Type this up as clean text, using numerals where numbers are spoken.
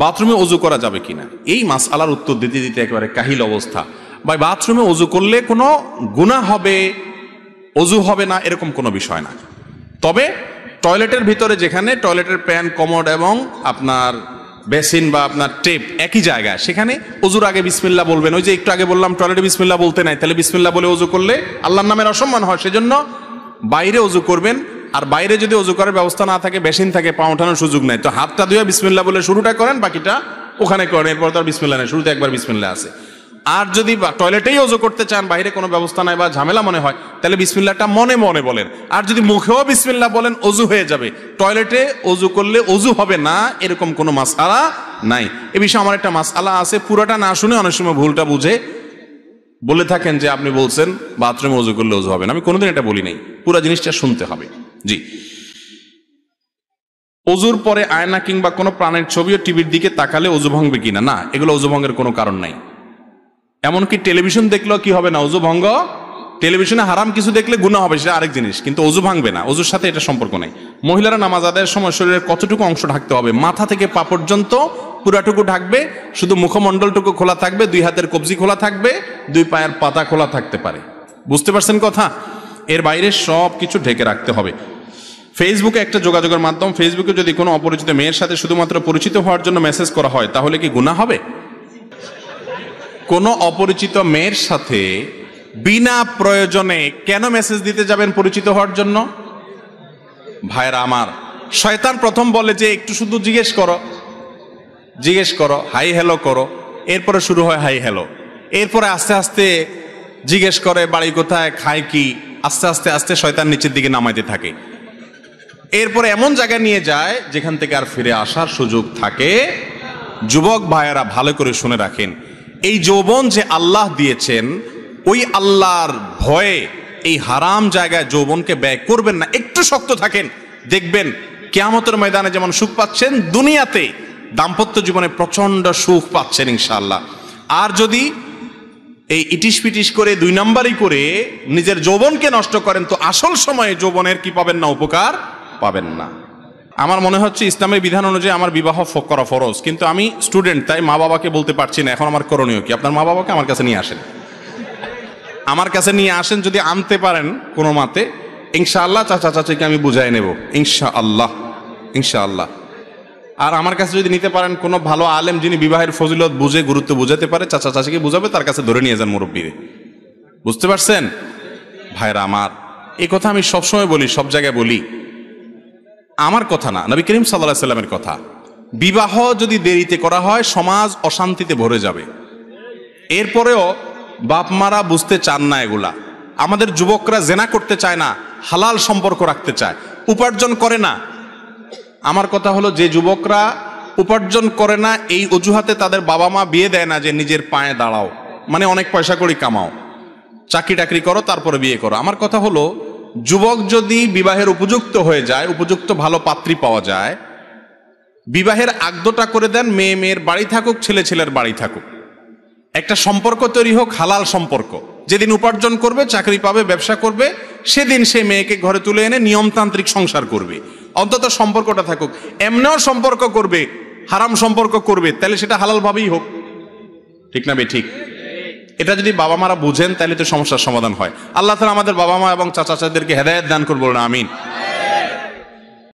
বাথরুমে অজু করা যাবে কিনা, এই মাসআলার উত্তর দিতে দিতে একেবারে কাহিল অবস্থা। ভাই বাথরুমে অজু করলে কোনো গুনাহ হবে, অজু হবে না, এরকম কোনো বিষয় না। তবে টয়লেটের ভিতরে যেখানে টয়লেটের প্যান, কমোড এবং আপনার বেসিন বা আপনার টেপ একই জায়গায়, সেখানে অজুর আগে বিসমিল্লাহ বলবেন। ওই যে একটু আগে বললাম টয়লেটে বিসমিল্লাহ বলতে নাই, তাহলে বিসমিল্লাহ বলে অজু করলে আল্লাহর নামের অসম্মান হয়, সেজন্য বাইরে অজু করবেন। আর বাইরে যদি অজু করার ব্যবস্থা না থাকে, বেসিন থাকে, পা ওঠানোর সুযোগ নাই, তো হাতটা ধুয়ে বিসমিল্লাহ বলে শুরুটা করেন, বাকিটা ওখানে করেন। এরপর তো আর বিসমিল্লাহ নেই, শুরুতে একবার বিসমিল্লাহ আছে। আর যদি টয়লেটেই অজু করতে চান, বাইরে কোনো ব্যবস্থা নাই বা ঝামেলা মনে হয়, তাহলে বিসমিল্লাহটা মনে মনে বলেন। আর যদি মুখেও বিসমিল্লাহ বলেন, অজু হয়ে যাবে। টয়লেটে অজু করলে অজু হবে না, এরকম কোনো মাসআলা নাই। এ বিষয়ে আমার একটা মাসআলা আছে, পুরোটা না শুনে অনেক সময় ভুলটা বুঝে বলে থাকেন যে আপনি বলছেন বাথরুমে অজু করলে অজু হবে না। আমি কোনোদিন এটা বলি নাই, পুরো জিনিসটা শুনতে হবে। জি, অজুর পরে আয়না কিংবা কোনো প্রাণের ছবি ও টিভির দিকে তাকালে অজু ভাঙবে কিনা? না, এগুলো অজু ভঙ্গের কোনো কারণ নাই। এমনকি টেলিভিশন দেখলেও কি হবে না, অজু ভঙ্গ। টেলিভিশনে হারাম কিছু দেখলে গুনাহ হবে, সেটা আরেক জিনিস, কিন্তু অজু ভাঙবে না, অজুর সাথে এটা সম্পর্ক নেই। মহিলারা নামাজ আদায়ের সময় শরীরের কতটুকু অংশ ঢাকতে হবে? মাথা থেকে পা পর্যন্ত পুরাটুকু ঢাকবে, শুধু মুখমণ্ডলটুকু খোলা থাকবে, 2 হাতের কবজি খোলা থাকবে, 2 পায়ের পাতা খোলা থাকতে পারে। বুঝতে পারছেন কথা? এর বাইরে সব কিছু ঢেকে রাখতে হবে। ফেসবুকে একটা যোগাযোগের মাধ্যম, ফেসবুকে যদি কোনো অপরিচিত মেয়ের সাথে শুধুমাত্র পরিচিত হওয়ার জন্য মেসেজ করা হয়, তাহলে কি গুনাহ হবে? কোনো অপরিচিত মেয়ের সাথে বিনা প্রয়োজনে কেন মেসেজ দিতে যাবেন পরিচিত হওয়ার জন্য? ভাইরা আমার, শয়তান প্রথম বলে যে একটু শুধু জিজ্ঞেস করো, হাই হ্যালো করো, এরপরে শুরু হয় হাই হ্যালো। এরপরে আস্তে আস্তে জিজ্ঞেস করে বাড়ি কোথায়, খায় কি, আস্তে আস্তে আস্তে শয়তান নিচের দিকে নামাইতে থাকে। এরপরে এমন জায়গায় নিয়ে যায় যেখান থেকে আর ফিরে আসার সুযোগ থাকে। যুবক ভাইয়েরা ভালো করে শুনে রাখেন, এই যৌবন যে আল্লাহ দিয়েছেন, ওই আল্লাহর ভয়ে এই হারাম জায়গায় যৌবনকে ব্যয় করবেন না। একটু শক্ত থাকেন, দেখবেন কিয়ামতের ময়দানে যেমন সুখ পাচ্ছেন, দুনিয়াতে দাম্পত্য জীবনে প্রচন্ড সুখ পাচ্ছেন ইনশাআল্লাহ। আর যদি এই ইটিস পিটিস করে 2 নাম্বারই করে নিজের যৌবনকে নষ্ট করেন, তো আসল সময়ে যৌবনের কি পাবেন না, উপকার পাবেন না। আমার মনে হচ্ছে ইসলামের বিধান অনুযায়ী আমার বিবাহ করা ফরজ, কিন্তু আমি স্টুডেন্ট, তাই মা বাবাকে বলতে পারছি না। এখন আমার করণীয় কি? আপনার মা বাবাকে আমার কাছে নিয়ে আসেন, আমার কাছে নিয়ে আসেন। যদি আনতে পারেন কোনো মতে, ইনশাআল্লাহ চাচা চাচিকে আমি বুঝাই নেব, ইনশাআল্লাহ। আর আমার কাছে যদি নিতে পারেন কোনো ভালো আলেম, যিনি বিবাহের ফজিলত বুঝে, গুরুত্ব বুঝাতে পারে, চাচা চাচিকে বুঝাবে, তার কাছে ধরে নিয়ে যান মুরব্বীরে। বুঝতে পারছেন ভাইরা আমার? এই কথা আমি সবসময় বলি, সব জায়গায় বলি। আমার কথা না, নবী করিম সাল্লাল্লাহু আলাইহি সাল্লামের কথা। বিবাহ যদি দেরিতে করা হয়, সমাজ অশান্তিতে ভরে যাবে। এরপরেও বাপ মারা বুঝতে চান না এগুলা। আমাদের যুবকরা জেনা করতে চায় না, হালাল সম্পর্ক রাখতে চায়, উপার্জন করে না। আমার কথা হলো, যে যুবকরা উপার্জন করে না, এই অজুহাতে তাদের বাবা মা বিয়ে দেয় না যে নিজের পায়ে দাঁড়াও, মানে অনেক পয়সা করি কামাও, চাকরি টাকরি করো, তারপরে বিয়ে করো। আমার কথা হলো, যুবক যদি বিবাহের উপযুক্ত হয়ে যায়, উপযুক্ত ভালো পাত্রী পাওয়া যায়, বিবাহের আগদটা করে দেন। মেয়ের বাড়ি থাকুক, ছেলের বাড়ি থাকুক, একটা সম্পর্ক তৈরি হোক, হালাল সম্পর্ক। যেদিন উপার্জন করবে, চাকরি পাবে, ব্যবসা করবে, সেদিন সে মেয়েকে ঘরে তুলে এনে নিয়মতান্ত্রিক সংসার করবে। অন্তত সম্পর্কটা থাকুক। এমনিও সম্পর্ক করবে, হারাম সম্পর্ক করবে, তাহলে সেটা হালাল ভাবেই হোক। ঠিক না বে ঠিক? এটা যদি বাবা মারা বুঝেন, তাহলে তো সমস্যার সমাধান হয়। আল্লাহ তাআলা আমাদের বাবা মা এবং চাচা চাচিদেরকে হেদায়েত দান করুন, বলুন আমিন।